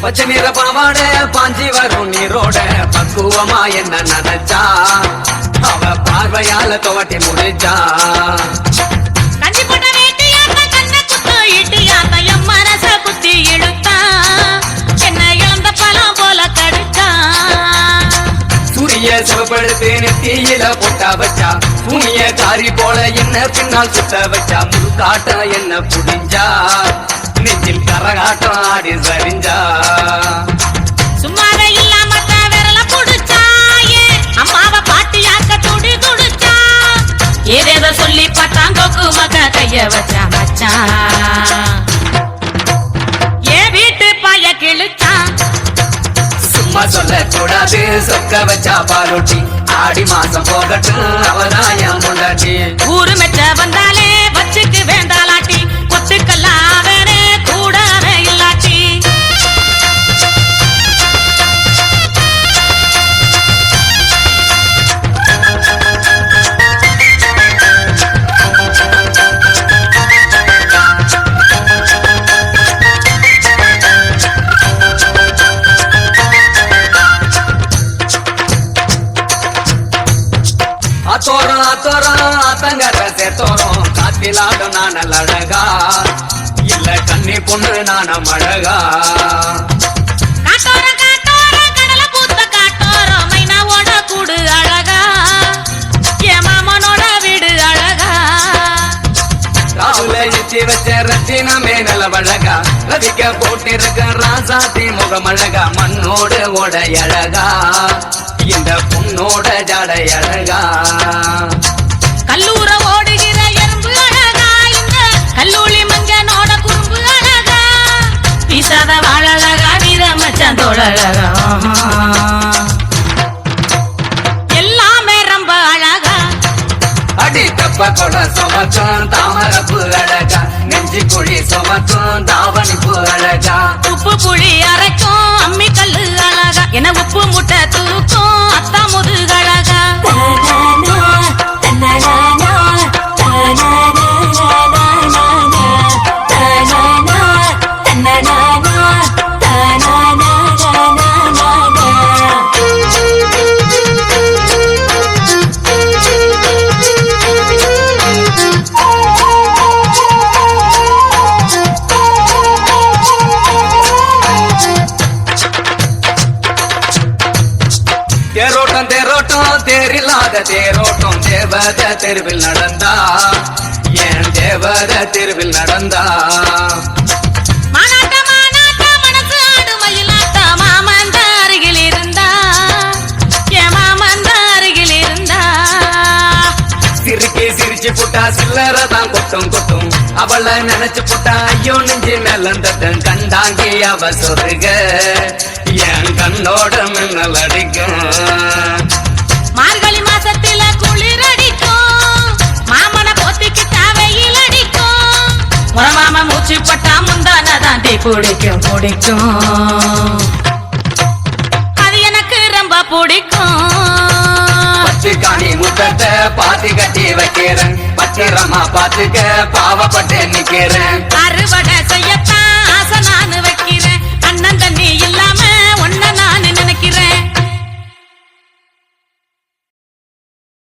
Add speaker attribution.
Speaker 1: பச்சை நிற பாவாட பாஞ்சி வரும் நீரோட பக்குவமா என்ன நினைச்சா அவ பார்வையால துவட்டி முடிச்சா
Speaker 2: கஞ்சி போட்ட வேட்டியாத்த கண்ண குத்து இட்டியாத்த என் மனச குத்தி இழுத்தா என்ன இழந்த பழம் போல கடிச்சா
Speaker 1: சூரிய சிவப்படுத்து நெத்தியில போட்டா வச்சா பூமிய காரி போல என்ன பின்னால் சுத்த வச்சா முழுக்காட்ட என்ன புடிஞ்சா நெஞ்சில் கரகாட்டம் ஆடி சரிஞ்சா
Speaker 2: சும்மாவே இல்லாம விரல புடிச்சா அம்மாவை பாட்டியாக்க துடி துடிச்சா ஏதேதோ சொல்லி பார்த்தான் கொக்கு மக்க கைய வச்சா மச்சான் ஏன் வீட்டு பாய கிழிச்சான்
Speaker 1: சும்மா சொல்ல கூடாது சொக்க வச்சா பாலூட்டி ஆடி மாசம் போகட்டும் அவதாயம் கொண்டாட்டி
Speaker 2: ஊரு மெச்ச வந்தாலே வச்சுக்கு வேண்டாலாட்டி கொத்துக்கல்லாவே கூடவே இல்லாட்டி
Speaker 1: ஆத்தோரம் ஆத்தோரம் ஆத்தங்கர சேத்தோரம் காத்திலாடும் நான் அழகா இல்ல கண்ணி பொண்ணு நானும் அழகா
Speaker 2: காட்டோர காட்டோர கடல பூத்த காட்டோர மைனாவோட கூடு அழகா என் மாமனோட வீடு அழகா
Speaker 1: ராவுல எச்சி வச்ச ரத்தினமே நல்லவழகா ரவிக்க போட்டிருக்க ராசாத்தி முகம் அழகா மண்ணோடு ஓடை அழகா இந்த பொண்ணோட ஜடை அழகா
Speaker 2: கல்லூர ஓடுகிற எறும்பு அழகா இந்த கல்லூலி மங்கனோட குறும்பு அழகா வீசாத வாழழகா வீரமச்சான் தோழழகா எல்லாமே ரொம்ப அழகா
Speaker 1: அடி தப்ப கொட சுமக்கும் தாமரப்பு அழகா நெஞ்சி குழி சுமக்கும் தாவணிப்பு அழகா
Speaker 2: உப்பு புளி அரைக்கும் அம்மி கல்லு அழகா என உப்பு முட்டை தூக்கும் அத்தா முதுகழகா
Speaker 1: தேரோட்டம் தேரோட்டம் தேரில்லாத தேரோட்டம் தேவத தெருவில் நடந்தா என் தேவத தெருவில் நடந்தா
Speaker 2: மானாட்ட மானாட்ட மனசு ஆடு மயிலாட்ட மாமந்த அருகில் இருந்தா என் மாமந்த அருகில் இருந்தா
Speaker 1: சிரிக்கி சிரிச்சு புட்டா சில்லற தான் கொட்டும் கொட்டும் அவளை நினைச்சு புட்டா ஐயோ நெஞ்சு மேலந்தட்டும் கண்டாங்கி அவ சொருக என் கண்ணோட மின்னல் அடிக்கும்
Speaker 2: மார்கழி மாசத்தில குளிர் அடிக்கும் மாமன போத்திக்கிட்டா வெயில் அடிக்கும் முறமாம மூச்சு பட்டா முந்தானதான் தீ பிடிக்கும் பிடிக்கும் அது எனக்கு ரொம்ப பிடிக்கும்
Speaker 1: பச்சுக்காணி முட்டத்தை பாத்தி கட்டி வைக்கிறேன் பத்திரமா பாத்துக்க பாவப்பட்டு நிக்கிறேன்
Speaker 2: அறுவடை